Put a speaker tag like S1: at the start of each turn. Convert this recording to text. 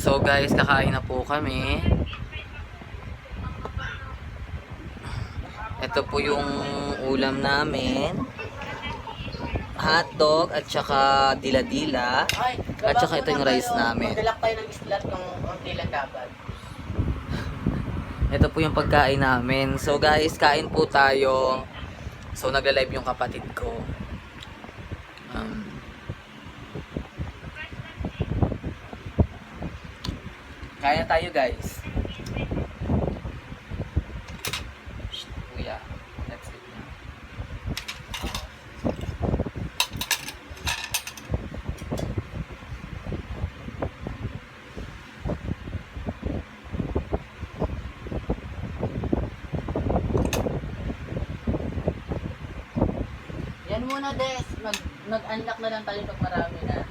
S1: So guys, kakain na po kami. Ito po yung ulam namin. Hotdog at saka dila-dila. At saka ito yung rice namin.
S2: Magdalak tayo ng islat kung unti lang dapat.
S1: Ito po yung pagkain namin. So guys, kain po tayo. So nagla-live yung kapatid ko. Kaya tayo guys. Shh, kuya. That's it na.
S2: Yan muna, Des. Mag-unlock na lang tayo pag marami na.